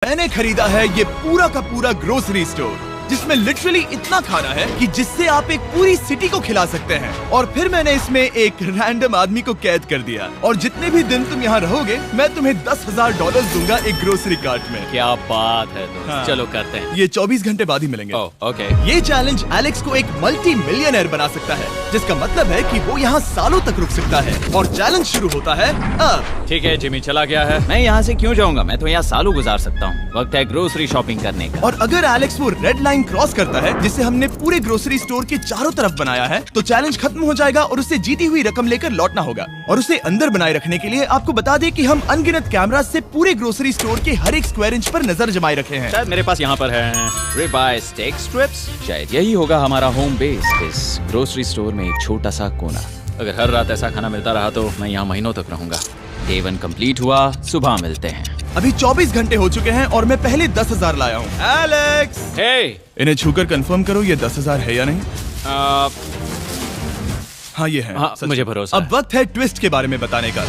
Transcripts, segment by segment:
मैंने खरीदा है ये पूरा का पूरा ग्रोसरी स्टोर, जिसमें लिटरली इतना खाना है कि जिससे आप एक पूरी सिटी को खिला सकते हैं। और फिर मैंने इसमें एक रैंडम आदमी को कैद कर दिया, और जितने भी दिन तुम यहाँ रहोगे मैं तुम्हें $10,000 दूंगा एक ग्रोसरी कार्ट में। क्या बात है दोस्त। हाँ। चलो करते हैं। ये 24 घंटे बाद ही मिलेंगे। ओके। ये चैलेंज एलेक्स को एक मल्टी मिलियनर बना सकता है, जिसका मतलब है कि वो यहाँ सालों तक रुक सकता है। और चैलेंज शुरू होता है अब। ठीक है, जिमी चला गया है। मैं यहाँ से क्यों जाऊँगा, मैं तो यहाँ सालों गुजार सकता हूँ। वक्त है ग्रोसरी शॉपिंग करने का। और अगर एलेक्स वो रेड लाइन क्रॉस करता है, जिसे हमने पूरे ग्रोसरी स्टोर के चारों तरफ बनाया है, तो चैलेंज खत्म हो जाएगा और उसे जीती हुई रकम लेकर लौटना होगा। और उसे अंदर बनाए रखने के लिए आपको बता दें कि हम अनगिनत कैमरा से पूरे ग्रोसरी स्टोर के हर एक स्क्वायर इंच पर नजर जमाए रखे हैं। शायद मेरे पास यहाँ पर है रिबाई स्टेक स्ट्रिप्स। शायद यही होगा हमारा होम बेस, इस ग्रोसरी स्टोर में एक छोटा सा कोना। अगर हर रात ऐसा खाना मिलता रहा तो मैं यहाँ महीनों तक रहूंगा। डे 1 कंप्लीट हुआ, सुबह मिलते हैं। अभी 24 घंटे हो चुके हैं और मैं पहले 10,000 लाया हूँ। एलेक्स, इन्हें छूकर कंफर्म करो ये 10,000 है या नहीं। हाँ ये है। हाँ, मुझे भरोसा अब वक्त है ट्विस्ट के बारे में बताने का।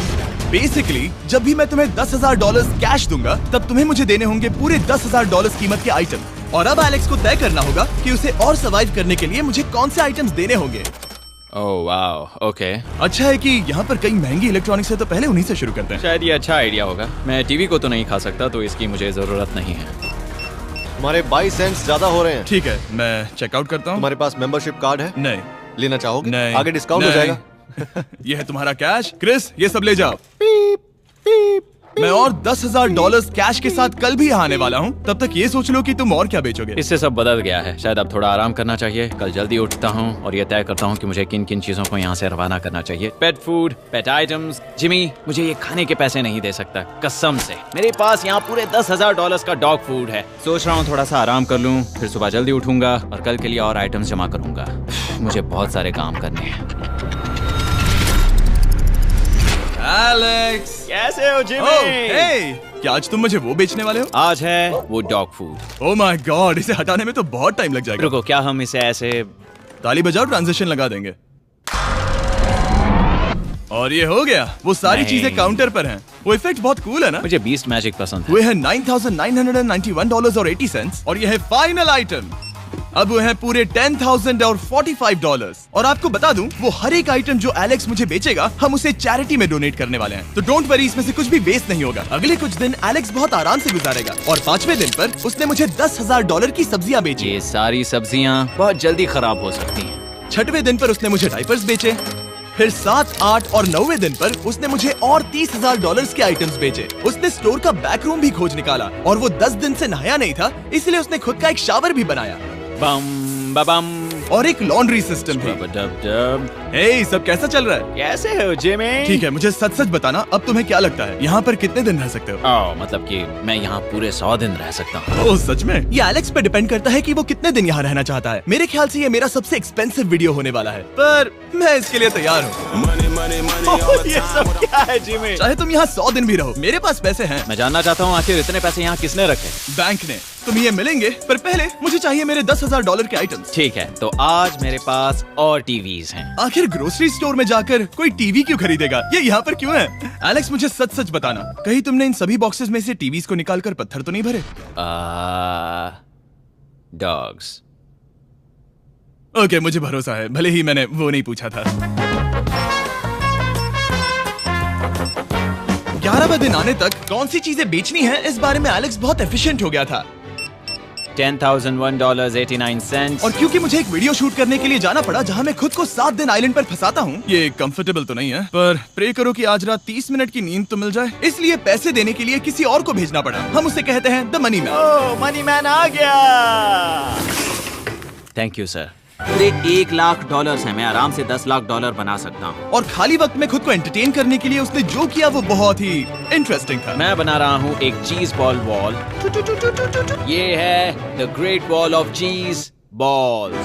बेसिकली जब भी मैं तुम्हें $10,000 कैश दूंगा, तब तुम्हें मुझे देने होंगे पूरे $10,000 कीमत के आइटम। और अब एलेक्स को तय करना होगा कि उसे और सर्वाइव करने के लिए मुझे कौन से आइटम्स देने होंगे। Oh wow, okay. अच्छा है कि यहाँ पर कई महंगी इलेक्ट्रॉनिक्स है, तो पहले उन्हीं से शुरू करते हैं। शायद ये अच्छा आइडिया होगा। मैं टीवी को तो नहीं खा सकता, तो इसकी मुझे जरूरत नहीं है। हमारे 22 सेंट्स ज्यादा हो रहे हैं। ठीक है, मैं चेकआउट करता हूँ। तुम्हारे पास मेंबरशिप कार्ड है? नहीं। लेना चाहोगे? नहीं। आगे डिस्काउंट हो जाएगा। ये है तुम्हारा कैश। क्रिस, ये सब ले जाओ। पीप, पीप, मैं और $10,000 कैश के साथ कल भी यहाँ आने वाला हूँ। तब तक ये सोच लो कि तुम और क्या बेचोगे। इससे सब बदल गया है। शायद अब थोड़ा आराम करना चाहिए। कल जल्दी उठता हूँ और ये तय करता हूँ कि मुझे किन किन चीजों को यहाँ से रवाना करना चाहिए। पेट फूड, पेट आइटम्स। जिमी मुझे ये खाने के पैसे नहीं दे सकता, कसम से। मेरे पास यहाँ पूरे $10,000 का डॉग फूड है। सोच रहा हूँ थोड़ा सा आराम कर लूँ, फिर सुबह जल्दी उठूंगा और कल के लिए और आइटम्स जमा करूंगा। मुझे बहुत सारे काम करने हैं। एलेक्स, कैसे हो जिमी? हे, क्या आज तुम मुझे वो बेचने वाले हो? आज है वो dog food. Oh my God, इसे हटाने में तो बहुत टाइम लग जाएगा। रुको, क्या हम इसे ऐसे ताली बजाओ, ट्रांजिशन लगा देंगे। और ये हो गया। वो सारी चीजें काउंटर पर हैं। वो इफेक्ट बहुत कूल है ना? मुझे बीस्ट मैजिक पसंद है। वो है $9,991.80 और ये है फाइनल आइटम। अब वो है पूरे $10,045 और आपको बता दूं, वो हर एक आइटम जो एलेक्स मुझे बेचेगा, हम उसे चैरिटी में डोनेट करने वाले हैं। तो डोंट वरी, इसमें से कुछ भी वेस्ट नहीं होगा। अगले कुछ दिन एलेक्स बहुत आराम से गुजारेगा और 5वें दिन पर उसने मुझे $10,000 की सब्जियां बेची। ये सारी सब्जियां बहुत जल्दी खराब हो सकती हैं। 6वें दिन पर उसने मुझे डाइपर्स बेचे। फिर 7, 8 और 9वें दिन पर उसने मुझे और $30,000 के आइटम्स बेचे। उसने स्टोर का बैक रूम भी खोज निकाला और वो 10 दिन से नहाया नहीं था, इसलिए उसने खुद का एक शावर भी बनाया। बम बम और एक लॉन्ड्री सिस्टम भी। हे, सब कैसा चल रहा है? कैसे हो जिमी? ठीक है, मुझे सच सच बताना, अब तुम्हें क्या लगता है यहाँ पर कितने दिन रह सकते हो? मतलब कि मैं यहाँ पूरे 100 दिन रह सकता हूँ। ओह सच में? ये एलेक्स पे डिपेंड करता है कि वो कितने दिन यहाँ रहना चाहता है। मेरे ख्याल से ये मेरा सबसे एक्सपेंसिव वीडियो होने वाला है, पर मैं इसके लिए तैयार हूँ। ये सब क्या है जिमी? चाहे तुम यहाँ 100 दिन भी रहो, मेरे पास पैसे हैं। मैं जानना चाहता हूँ आखिर इतने पैसे यहाँ किसने रखे? बैंक ने। तुम्हें ये मिलेंगे, पर पहले मुझे चाहिए मेरे $10,000 के आइटम्स। ठीक है, तो आज मेरे पास और टीवीज हैं। आखिर ग्रोसरी स्टोर में जाकर कोई टीवी क्यों खरीदेगा? ये यहाँ पर क्यों है? एलेक्स, मुझे सच सच बताना, कहीं तुमने इन सभी बॉक्सेस में से टीवीज को निकालकर पत्थर तो नहीं भरे? डॉग्स। ओके, मुझे भरोसा है, भले ही मैंने वो नहीं पूछा था। 11वें दिन आने तक कौन सी चीजें बेचनी है, इस बारे में एलेक्स बहुत एफिशिएंट हो गया था। $10,001.89। और क्योंकि मुझे एक वीडियो शूट करने के लिए जाना पड़ा, जहां मैं खुद को 7 दिन आइलैंड पर फंसाता हूँ। ये कंफर्टेबल तो नहीं है, पर प्रे करो कि आज रात 30 मिनट की नींद तो मिल जाए। इसलिए पैसे देने के लिए किसी और को भेजना पड़ा। हम उसे कहते हैं the money man. Oh, money man आ गया। Thank you sir. पूरे $1,00,000 है। मैं आराम से $10,00,000 बना सकता हूँ। और खाली वक्त में खुद को एंटरटेन करने के लिए उसने जो किया वो बहुत ही इंटरेस्टिंग था। मैं बना रहा हूँ एक चीज बॉल वॉल। ये है द ग्रेट वॉल ऑफ चीज बॉल्स।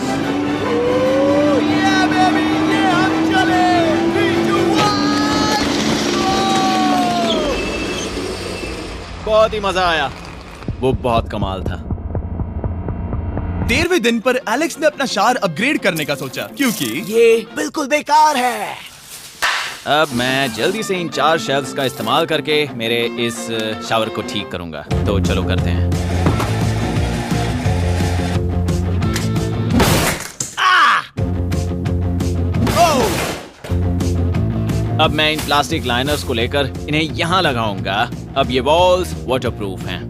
बहुत ही मजा आया, वो बहुत कमाल था। 13वें दिन पर एलेक्स ने अपना शार अपग्रेड करने का सोचा, क्योंकि ये बिल्कुल बेकार है। अब मैं जल्दी से इन 4 शेल्फ्स का इस्तेमाल करके मेरे इस शावर को ठीक करूंगा। तो चलो करते हैं। अब मैं इन प्लास्टिक लाइनर्स को लेकर इन्हें यहाँ लगाऊंगा। अब ये वॉल्स वाटरप्रूफ हैं।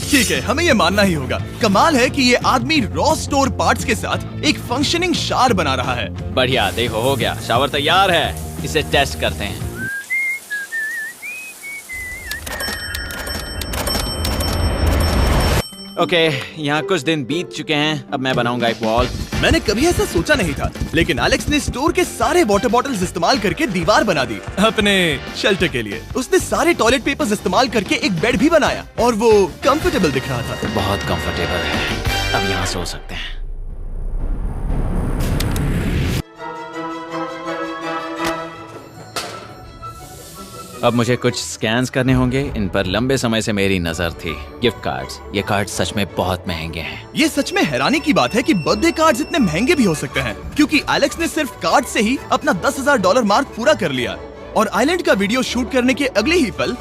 ठीक है, हमें ये मानना ही होगा। कमाल है कि ये आदमी रॉ स्टोर पार्ट्स के साथ एक फंक्शनिंग शावर बना रहा है। बढ़िया, देखो हो गया, शावर तैयार है। इसे टेस्ट करते हैं। ओके, यहाँ कुछ दिन बीत चुके हैं। अब मैं बनाऊंगा एक वॉल। मैंने कभी ऐसा सोचा नहीं था, लेकिन एलेक्स ने स्टोर के सारे वाटर बॉटल्स इस्तेमाल करके दीवार बना दी अपने शेल्टर के लिए। उसने सारे टॉयलेट पेपर्स इस्तेमाल करके एक बेड भी बनाया और वो कंफर्टेबल दिख रहा था। बहुत कंफर्टेबल है। अब यहाँ सो सकते हैं। अब मुझे कुछ स्कैन्स करने होंगे। इन पर लंबे समय से मेरी नजर थी। Gift cards. ये कार्ड सच में बहुत महंगे हैं। ये सच में हैरानी की बात है कि बर्थडे कार्ड्स इतने महंगे भी हो सकते हैं, क्योंकि एलेक्स ने सिर्फ कार्ड से ही अपना $10,000 मार्क पूरा कर लिया। और आइलैंड का वीडियो शूट करने के अगले ही पल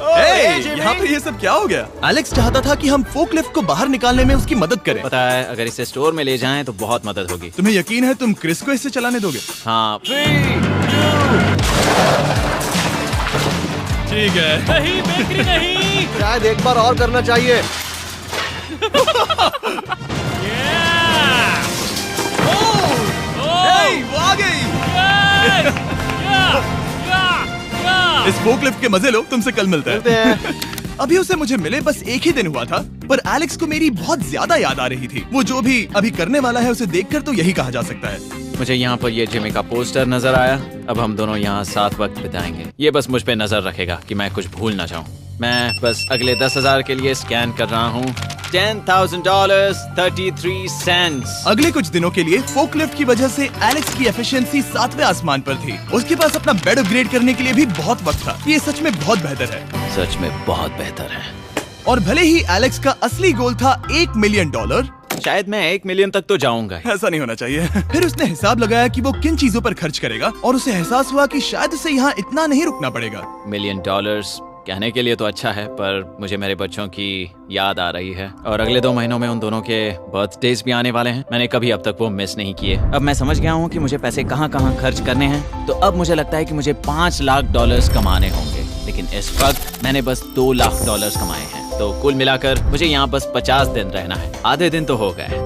यहाँ पे ये सब क्या हो गया? एलेक्स चाहता था कि हम फोकलिफ्ट को बाहर निकालने में उसकी मदद करें। पता है, अगर इसे स्टोर में ले जाएं तो बहुत मदद होगी। तुम्हें यकीन है तुम क्रिस को इससे चलाने दोगे? हाँ। ठीक है। नहीं बेकरी नहीं। शायद एक बार और करना चाहिए। वो आ गई। इस फोकलिफ्ट के मजे लो, तुमसे कल मिलते हैं। अभी उसे मुझे मिले बस एक ही दिन हुआ था, पर एलेक्स को मेरी बहुत ज्यादा याद आ रही थी। वो जो भी अभी करने वाला है उसे देखकर तो यही कहा जा सकता है। मुझे यहाँ पर ये जिमी का पोस्टर नजर आया। अब हम दोनों यहाँ साथ वक्त बिताएंगे। ये बस मुझ पे नजर रखेगा कि मैं कुछ भूल ना जाऊँ। मैं बस अगले 10,000 के लिए स्कैन कर रहा हूँ। $10,000 33 सेंट्स। अगले कुछ दिनों के लिए फोकलिफ्ट की वजह से एलेक्स की एफिशिएंसी 7वें आसमान पर थी। उसके पास अपना बेड अपग्रेड करने के लिए भी बहुत वक्त था। ये सच में बहुत बेहतर है। सच में बहुत बेहतर है। और भले ही एलेक्स का असली गोल था $1 मिलियन, शायद मैं 1 मिलियन तक तो जाऊंगा। ऐसा नहीं होना चाहिए। फिर उसने हिसाब लगाया कि वो किन चीजों पर खर्च करेगा और उसे एहसास हुआ कि शायद उसे यहाँ इतना नहीं रुकना पड़ेगा। $1 मिलियन कहने के लिए तो अच्छा है, पर मुझे मेरे बच्चों की याद आ रही है। और अगले 2 महीनों में उन दोनों के बर्थडेज भी आने वाले हैं। मैंने कभी अब तक वो मिस नहीं किए। अब मैं समझ गया हूँ कि मुझे पैसे कहाँ कहाँ खर्च करने हैं। तो अब मुझे लगता है कि मुझे $5 लाख कमाने होंगे। लेकिन इस वक्त मैंने बस $2 लाख कमाए हैं। तो कुल मिलाकर मुझे यहाँ बस 50 दिन रहना है। आधे दिन तो हो गए।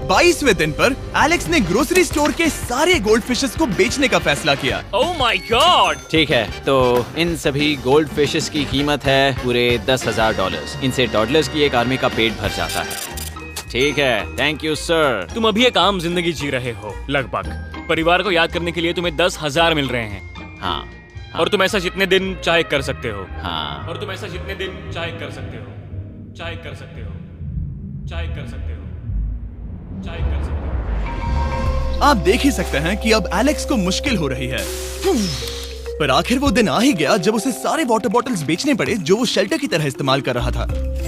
22वें दिन पर एलेक्स ने ग्रोसरी स्टोर के सारे गोल्ड फिशेस को बेचने का फैसला किया। Oh my God. ठीक है, तो इन सभी गोल्ड फिशेस की कीमत है पूरे $10,000। इनसे टॉडलर्स की एक आर्मी का पेट भर जाता है। ठीक है, थैंक यू सर। तुम अभी एक आम जिंदगी जी रहे हो लगभग। परिवार को याद करने के लिए तुम्हें 10,000 मिल रहे हैं। हाँ। और तुम ऐसा जितने दिन चाहे कर सकते हो। हाँ। और तुम ऐसा जितने दिन चाहे कर सकते हो। चाहे कर सकते हो। चाहे कर सकते हो। चाहे कर सकते हो। आप देख ही सकते हैं कि अब एलेक्स को मुश्किल हो रही है। पर आखिर वो दिन आ ही गया जब उसे सारे वाटर बॉटल्स बेचने पड़े जो वो शेल्टर की तरह इस्तेमाल कर रहा था।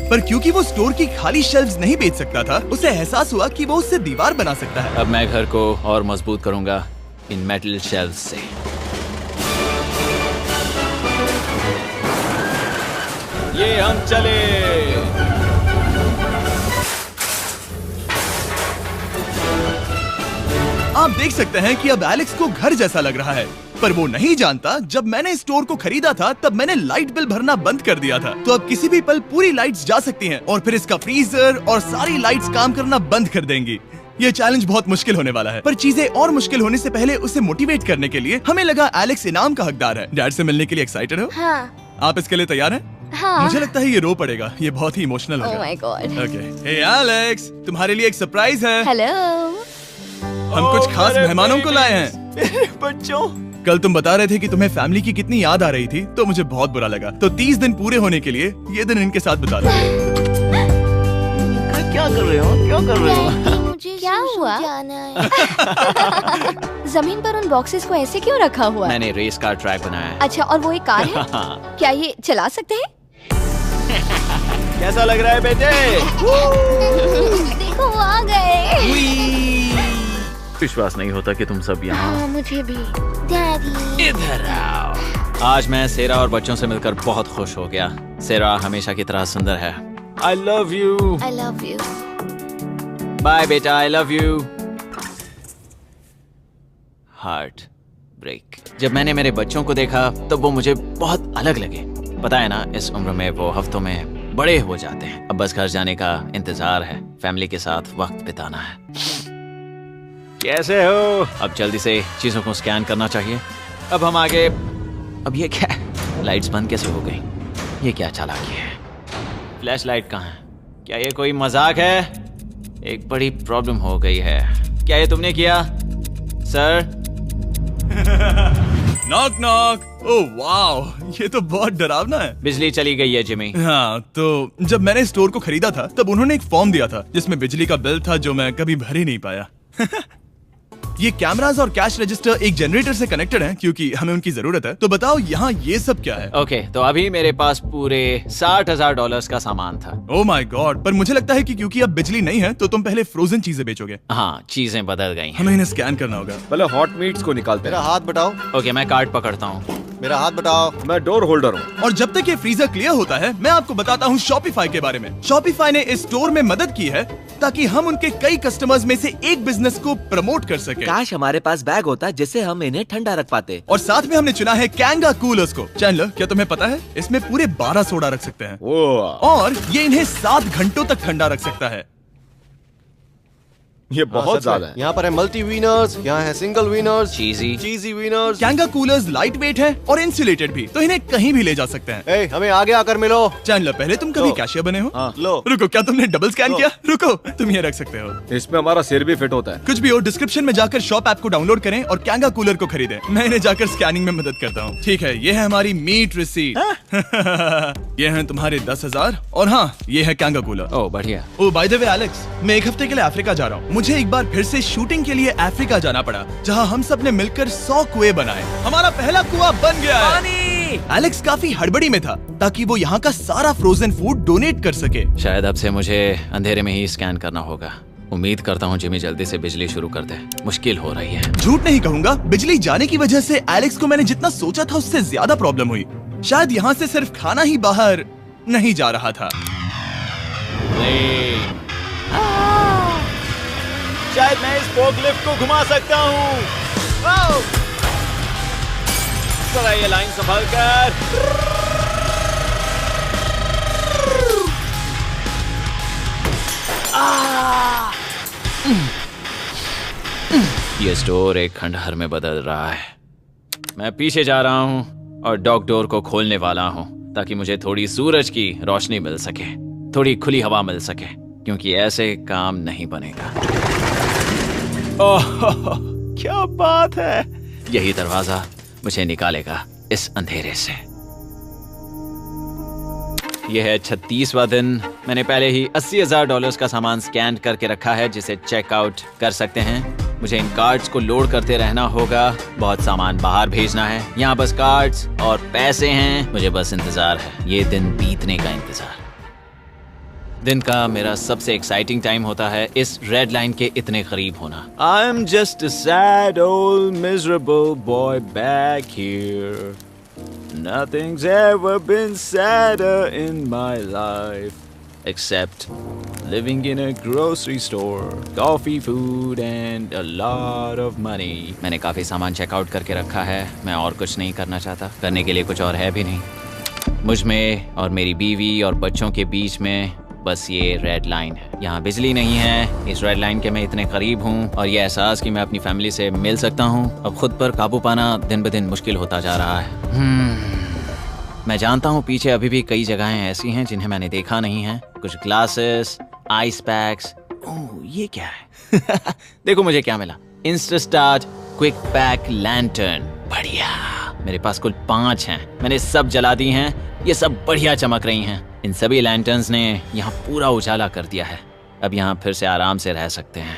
पर क्योंकि वो स्टोर की खाली शेल्फ्स नहीं बेच सकता था, उसे एहसास हुआ कि वो उससे दीवार बना सकता है। अब मैं घर को और मजबूत करूंगा इन मेटल शेल्फ्स से। ये हम चले। आप देख सकते हैं कि अब एलेक्स को घर जैसा लग रहा है, पर वो नहीं जानता जब मैंने स्टोर को खरीदा था तब मैंने लाइट बिल भरना बंद कर दिया था। तो अब किसी भी पल पूरी लाइट्स जा सकती हैं और फिर इसका फ्रीजर और सारी लाइट्स काम करना बंद कर देंगी। ये चैलेंज बहुत मुश्किल होने वाला है, पर चीजें और मुश्किल होने से पहले उसे मोटिवेट करने के लिए हमें लगा एलेक्स इनाम का हकदार है। डैड से मिलने के लिए एक्साइटेड हो? हाँ। आप इसके लिए तैयार हैं? हाँ। मुझे लगता है ये रो पड़ेगा। ये बहुत ही इमोशनल होगा। Oh my God. Okay, hey Alex, तुम्हारे लिए एक सरप्राइज है। हेलो। हम कुछ खास मेहमानों को लाए हैं। बच्चों, कल तुम बता रहे थे कि तुम्हें फैमिली की कितनी याद आ रही थी, तो मुझे बहुत बुरा लगा। तो 30 दिन पूरे होने के लिए ये दिन इनके साथ बिता लो। क्या कर रहे हो? क्या कर रहे हो? मुझे क्या हुआ? जमीन पर उन बॉक्सेस को ऐसे क्यों रखा हुआ है? मैंने रेस कार ट्रैक बनाया है। अच्छा, और वो एक कार है? क्या ये चला सकते हैं? कैसा लग रहा है बेटे? देखो वो आ गए। विश्वास नहीं होता कि तुम सब यहाँ। हाँ, मुझे भी। डैडी। इधर आओ। आज मैं सेरा और बच्चों से मिलकर बहुत खुश हो गया। सेरा हमेशा की तरह सुंदर है। I love you. I love you. Bye बेटा, I love you. Heartbreak. जब मैंने मेरे बच्चों को देखा तो वो मुझे बहुत अलग लगे। पता है ना, इस उम्र में वो हफ्तों में बड़े हो जाते हैं। अब बस घर जाने का इंतजार है, फैमिली के साथ वक्त बिताना है। कैसे हो? अब जल्दी से चीजों को स्कैन करना चाहिए। अब हम आगे। अब ये क्या? लाइट्स बंद कैसे हो गई? ये क्या चालाकी है? फ्लैश लाइट कहाँ है? क्या ये कोई मजाक है? एक बड़ी प्रॉब्लम हो गई है। क्या ये तुमने किया sir? Knock knock. Oh wow, ये तो बहुत डरावना है। बिजली चली गई है जिमी। हाँ, तो जब मैंने स्टोर को खरीदा था तब उन्होंने एक फॉर्म दिया था जिसमें बिजली का बिल था जो मैं कभी भर ही नहीं पाया। ये कैमरास और कैश रजिस्टर एक जनरेटर से कनेक्टेड हैं क्योंकि हमें उनकी जरूरत है। तो बताओ यहाँ ये सब क्या है? ओके, तो अभी मेरे पास पूरे $60,000 का सामान था। ओह माय गॉड, पर मुझे लगता है कि क्योंकि अब बिजली नहीं है तो तुम पहले फ्रोजन चीजें बेचोगे। हाँ, चीजें बदल गई हैं। हमें इन्हें स्कैन करना होगा। पहले हॉट मीट्स को निकालते मेरा हैं। हाथ बटाओ। ओके, मैं कार्ड पकड़ता हूँ। मेरा हाथ बटाओ। मैं डोर होल्डर हूँ। और जब तक ये फ्रीजर क्लियर होता है मैं आपको बताता हूँ शॉपिफाई के बारे में। शॉपिफाई ने इस स्टोर में मदद की है ताकि हम उनके कई कस्टमर्स में से एक बिजनेस को प्रमोट कर सके। काश हमारे पास बैग होता जिससे हम इन्हें ठंडा रख पाते। और साथ में हमने चुना है कैंगा कूलर्स को। चैनलर, क्या तुम्हें पता है इसमें पूरे 12 सोडा रख सकते हैं और ये इन्हें 7 घंटों तक ठंडा रख सकता है। ये बहुत ज्यादा है। यहाँ पर है मल्टी वीनर्स, यहाँ है सिंगल वीनर्स, चीजी। चीजी वीनर्स। कैंगा कूलर्स लाइट वेट है और इंसुलेटेड भी, तो इन्हें कहीं भी ले जा सकते हैं। ए, हमें आगे आकर मिलो। चैनलर, पहले तुम कभी लो। कैशियर बने हो? हाँ, लो। रुको, क्या तुमने डबल स्कैन लो। किया? रुको, तुम ये रख सकते हो। इसमें हमारा सिर भी फिट होता है। कुछ भी हो, डिस्क्रिप्शन में जाकर शॉप ऐप को डाउनलोड करें और कैंगा कूलर को खरीदें। मैं इन्हें जाकर स्कैनिंग में मदद करता हूँ। ठीक है, ये है हमारी मीट रिसीट। ये है तुम्हारे 10,000 और हाँ, ये है कैंगा कूलर। ओह बढ़िया। ओ बाय द वे एलेक्स, मैं एक हफ्ते के लिए अफ्रीका जा रहा हूँ। मुझे एक बार फिर से शूटिंग के लिए अफ्रीका जाना पड़ा, जहाँ हम सब ने मिलकर 100 कुएं बनाए। हमारा पहला कुआं बन गया है। एलेक्स काफी हड़बड़ी में था ताकि वो यहाँ का सारा फ्रोजन फूड डोनेट कर सके। शायद अब से मुझे अंधेरे में ही स्कैन करना होगा। उम्मीद करता हूँ जिमी जल्दी से बिजली शुरू कर दे। मुश्किल हो रही है। झूठ नहीं कहूंगा, बिजली जाने की वजह से एलेक्स को मैंने जितना सोचा था उससे ज्यादा प्रॉब्लम हुई। शायद यहाँ से सिर्फ खाना ही बाहर नहीं जा रहा था। शायद मैं इस फोकलिफ्ट को घुमा सकता हूँ। जरा ये लाइन संभाल कर। ये स्टोर एक खंडहर में बदल रहा है। मैं पीछे जा रहा हूँ और डॉग डोर को खोलने वाला हूँ ताकि मुझे थोड़ी सूरज की रोशनी मिल सके, थोड़ी खुली हवा मिल सके, क्योंकि ऐसे काम नहीं बनेगा। ओह क्या बात है! यही दरवाजा मुझे निकालेगा इस अंधेरे से। यह है 36वां दिन। मैंने पहले ही $80,000 का सामान स्कैन करके रखा है जिसे चेकआउट कर सकते हैं। मुझे इन कार्ड्स को लोड करते रहना होगा। बहुत सामान बाहर भेजना है। यहाँ बस कार्ड्स और पैसे हैं। मुझे बस इंतजार है, ये दिन बीतने का इंतजार। दिन का मेरा सबसे एक्साइटिंग टाइम होता है इस रेड लाइन के इतने करीब होना। I am just a sad old miserable boy back here. Nothing's ever been sadder in my life except living in a grocery store, coffee, food and a lot of money. मैंने काफी सामान checkout करके रखा है। मैं और कुछ नहीं करना चाहता। करने के लिए कुछ और है भी नहीं। मुझ में और मेरी बीवी और बच्चों के बीच में बस ये रेड लाइन है। यहाँ बिजली नहीं है। इस रेड लाइन के मैं इतने करीब हूँ और ये एहसास कि मैं अपनी फैमिली से मिल सकता हूँ अब खुद पर काबू पाना दिन ब दिन मुश्किल होता जा रहा है। मैं जानता हूँ पीछे अभी भी कई जगहें ऐसी हैं जिन्हें मैंने देखा नहीं है। कुछ ग्लासेस, आइस पैक्स। ओह ये क्या है? देखो मुझे क्या मिला। इंस्टास्टार्ट क्विक पैक लैंटर्न। बढ़िया। मेरे पास कुल 5 हैं। मैंने सब जला दी हैं। ये सब बढ़िया चमक रही हैं। इन सभी लैंटर्न्स ने यहाँ पूरा उजाला कर दिया है। अब यहाँ फिर से आराम से रह सकते हैं।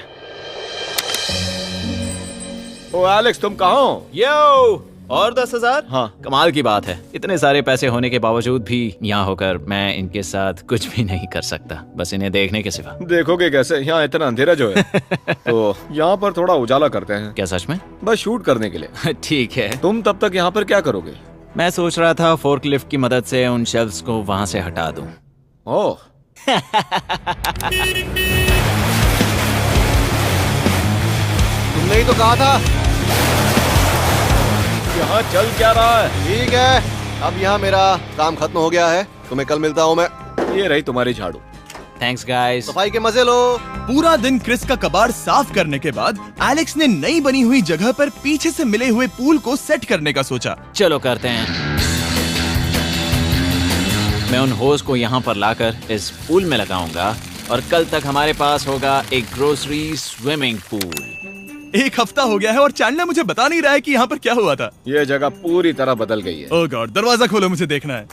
ओ एलेक्स, तुम कहाँ हो? यो, और 10,000? हाँ। कमाल की बात है। इतने सारे पैसे होने के बावजूद भी यहाँ होकर मैं इनके साथ कुछ भी नहीं कर सकता, बस इन्हें देखने के सिवा। देखोगे कैसे? यहाँ इतना अंधेरा जो है। तो यहाँ पर थोड़ा उजाला करते हैं। क्या सच में? बस शूट करने के लिए। ठीक है। तुम तब तक यहाँ पर क्या करोगे? मैं सोच रहा था फोर्कलिफ्ट की मदद से उन शेल्फ्स को वहां से हटा दूं। ओह, तुमने ही तो कहा था। यहाँ चल क्या रहा है? ठीक है, अब यहाँ मेरा काम खत्म हो गया है। तुम्हें कल मिलता हूँ मैं। ये रही तुम्हारी झाड़ू। Thanks guys. सफाई के मजे लो। पूरा दिन क्रिस का कबाड़ साफ करने के बाद एलेक्स ने नई बनी हुई जगह पर पीछे से मिले हुए पूल को सेट करने का सोचा। चलो करते हैं। मैं उन होज को यहाँ पर लाकर इस पूल में लगाऊंगा और कल तक हमारे पास होगा एक ग्रोसरी स्विमिंग पूल। एक हफ्ता हो गया है और चैंडलर मुझे बता नहीं रहा है कि यहाँ पर क्या हुआ था। ये जगह पूरी तरह बदल गई है। ओह गॉड, दरवाजा खोलो, मुझे देखना है।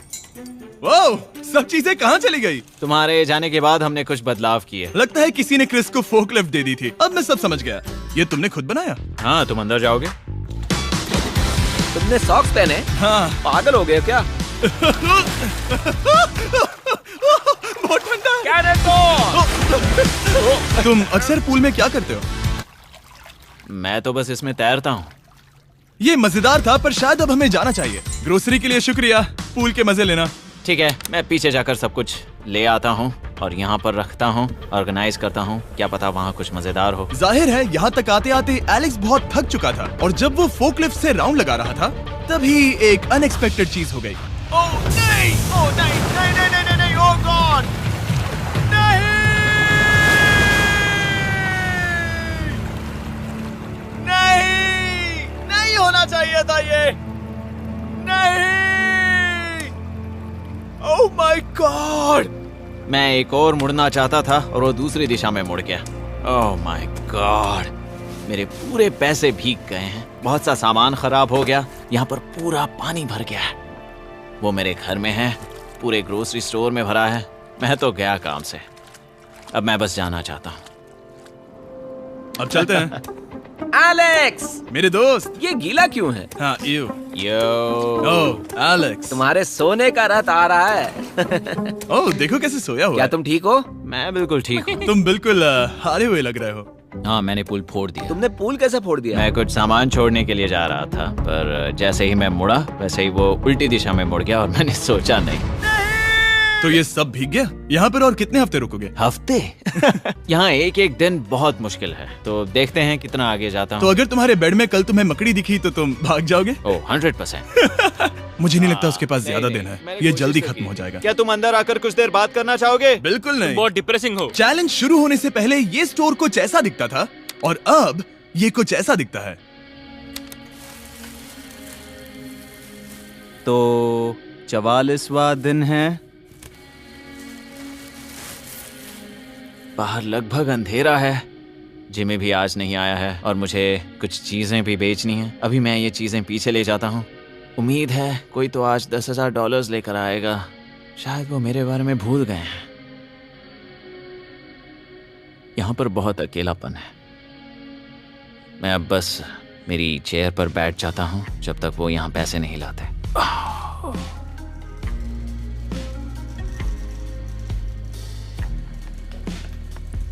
ओह, सब चीजें कहाँ चली गई? तुम्हारे जाने के बाद हमने कुछ बदलाव किए। लगता है किसी ने क्रिस को फोर्कलिफ्ट दे दी थी। अब मैं सब समझ गया। ये तुमने खुद बनाया? हाँ, तुम अंदर जाओगे? तुमने सॉक्स पहने? हाँ। पागल हो गए क्या? बहुत ठंडा है। तुम अक्सर पूल में क्या करते हो? मैं तो बस इसमें तैरता हूँ। ये मजेदार था, पर शायद अब हमें जाना चाहिए। ग्रोसरी के लिए शुक्रिया, पूल के मजे लेना। ठीक है, मैं पीछे जाकर सब कुछ ले आता हूँ और यहाँ पर रखता हूँ, ऑर्गेनाइज करता हूँ। क्या पता वहाँ कुछ मजेदार हो। जाहिर है यहाँ तक आते आते एलेक्स बहुत थक चुका था और जब वो फोर्कलिफ्ट से राउंड लगा रहा था तभी एक अनएक्सपेक्टेड चीज हो गई। ओह नहीं, ओह नहीं, नहीं, नहीं, नहीं, नहीं, ओह गॉड, नहीं, नहीं, नहीं होना चाहिए था ये, नहीं, ओह माय गॉड। मैं एक और मुड़ना चाहता था और वो दूसरी दिशा में मुड़ गया। ओह माय गॉड, मेरे पूरे पैसे भीग गए हैं। बहुत सा सामान खराब हो गया। यहाँ पर पूरा पानी भर गया है। वो मेरे घर में है, पूरे ग्रोसरी स्टोर में भरा है। मैं तो गया काम से। अब मैं बस जाना चाहता हूँ। अब चलते हैं। एलेक्स, मेरे दोस्त। ये गीला क्यों है? हाँ, यो, ओह एलेक्स। तुम्हारे सोने का रथ आ रहा है। ओह देखो कैसे सोया हुआ क्या है। तुम ठीक हो? मैं बिल्कुल ठीक हूँ। तुम बिल्कुल हारे हुए लग रहे हो। हाँ, मैंने पुल फोड़ दिया। तुमने पूल कैसे फोड़ दिया? मैं कुछ सामान छोड़ने के लिए जा रहा था, पर जैसे ही मैं मुड़ा वैसे ही वो उल्टी दिशा में मुड़ गया और मैंने सोचा नहीं। तो ये सब भीग गया। यहाँ पर और कितने हफ्ते रुकोगे? हफ्ते? यहाँ एक एक दिन बहुत मुश्किल है, तो देखते हैं कितना आगे जाता हूँ। तो अगर तुम्हारे बेड में कल तुम्हें मकड़ी दिखी तो तुम भाग जाओगे? ओह 100%। मुझे नहीं लगता उसके पास ज्यादा नहीं, दिन है। मैंने ये कोशिश जल्दी तो खत्म की। हो जाएगा। क्या तुम अंदर आकर कुछ देर बात करना चाहोगे? बिल्कुल नहीं। बहुत डिप्रेसिंग हो। चैलेंज शुरू होने से पहले ये स्टोर कुछ ऐसा दिखता था और अब ये कुछ ऐसा दिखता है। तो 44वां दिन है। बाहर लगभग अंधेरा है। जिमी भी आज नहीं आया है और मुझे कुछ चीजें भी बेचनी हैं। अभी मैं ये चीजें पीछे ले जाता हूँ। उम्मीद है कोई तो आज $10,000 लेकर आएगा। शायद वो मेरे बारे में भूल गए हैं। यहाँ पर बहुत अकेलापन है। मैं अब बस मेरी चेयर पर बैठ जाता हूँ जब तक वो यहाँ पैसे नहीं लाते।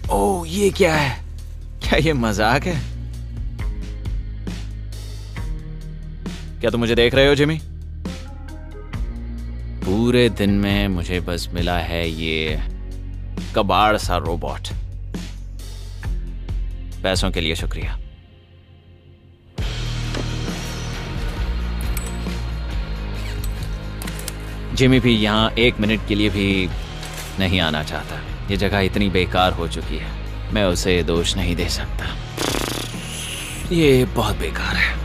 ओह, ये क्या है? क्या ये मजाक है? क्या तुम मुझे देख रहे हो जिमी? पूरे दिन में मुझे बस मिला है ये कबाड़ सा रोबोट। पैसों के लिए शुक्रिया। जिमी भी यहाँ 1 मिनट के लिए भी नहीं आना चाहता। ये जगह इतनी बेकार हो चुकी है, मैं उसे दोष नहीं दे सकता। ये बहुत बेकार है।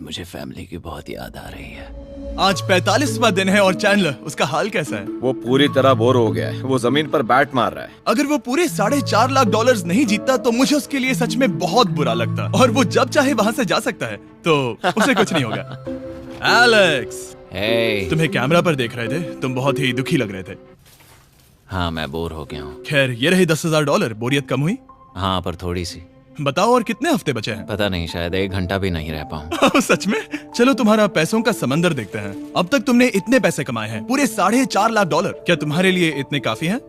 मुझे फैमिली की बहुत याद आ रही है। आज 45वां दिन है और चैंडलर, उसका हाल कैसा है? वो पूरी तरह बोर हो गया है। वो जमीन पर बैट मार रहा है। अगर वो पूरे $4.5 लाख नहीं जीतता तो मुझे उसके लिए सच में बहुत बुरा लगता। और वो जब चाहे वहाँ से जा सकता है, तो उसे कुछ नहीं होगा। एलेक्स, hey, तुम्हें कैमरा पर देख रहे थे। तुम बहुत ही दुखी लग रहे थे। हाँ, मैं बोर हो गया हूँ। खैर, ये रहे $10,000। बोरियत कम हुई? हाँ, पर थोड़ी सी। बताओ और कितने हफ्ते बचे हैं? पता नहीं, शायद 1 घंटा भी नहीं रह पाऊँ। सच में? चलो तुम्हारा पैसों का समंदर देखते हैं। अब तक तुमने इतने पैसे कमाए हैं, पूरे $4.5 लाख। क्या तुम्हारे लिए इतने काफी हैं?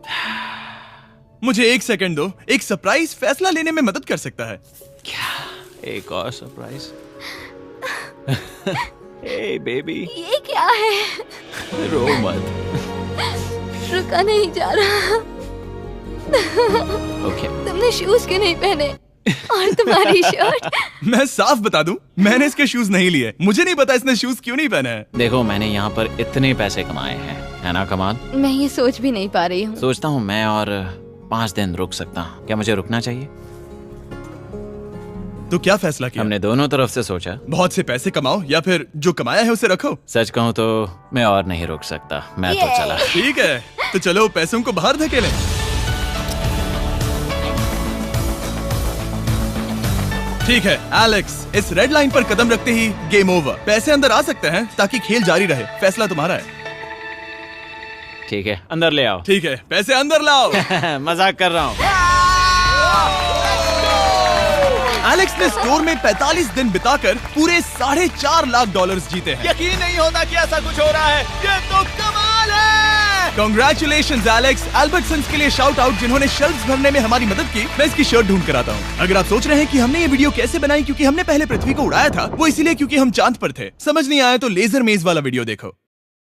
मुझे 1 सेकंड दो, एक सरप्राइज फैसला लेने में मदद कर सकता है। क्या? एक और सरप्राइज? हे बेबी, ये क्या है? रो मत। रुका नहीं जा रहा। ओके। तुमने शूज क्यों नहीं पहने? और तुम्हारी शर्ट? मैं साफ बता दूं, मैंने इसके शूज नहीं लिए। मुझे नहीं पता इसने शूज क्यों नहीं पहने हैं। देखो, मैंने यहाँ पर इतने पैसे कमाए हैं, है ना कमाल? मैं ये सोच भी नहीं पा रही हूँ। सोचता हूँ मैं और 5 दिन रुक सकता हूँ। क्या मुझे रुकना चाहिए? तो क्या फैसला किया? हमने दोनों तरफ से सोचा। बहुत से पैसे कमाओ या फिर जो कमाया है उसे रखो। सच कहूँ तो मैं और नहीं रुक सकता, मैं तो चला। ठीक है, तो चलो पैसों को बाहर धकेलें। ठीक है एलेक्स, इस रेड लाइन पर कदम रखते ही गेम ओवर। पैसे अंदर आ सकते हैं ताकि खेल जारी रहे। फैसला तुम्हारा है। ठीक है, अंदर ले आओ। ठीक है, पैसे अंदर लाओ। मजाक कर रहा हूँ। एलेक्स ने स्टोर में 45 दिन बिताकर पूरे $4.5 लाख जीते हैं। यकीन नहीं होता कि ऐसा कुछ हो रहा है। ये तो कमाल है। Congratulations Alex. एल्बर्टसन्स के लिए शाउट आउट जिन्होंने शेल्फ्स भरने में हमारी मदद की। मैं इसकी शर्ट ढूंढ कर आता हूँ। अगर आप सोच रहे हैं कि हमने ये वीडियो कैसे बनाई क्योंकि हमने पहले पृथ्वी को उड़ाया था, वो इसीलिए क्योंकि हम चांद पर थे। समझ नहीं आया तो लेजर मेज वाला वीडियो देखो।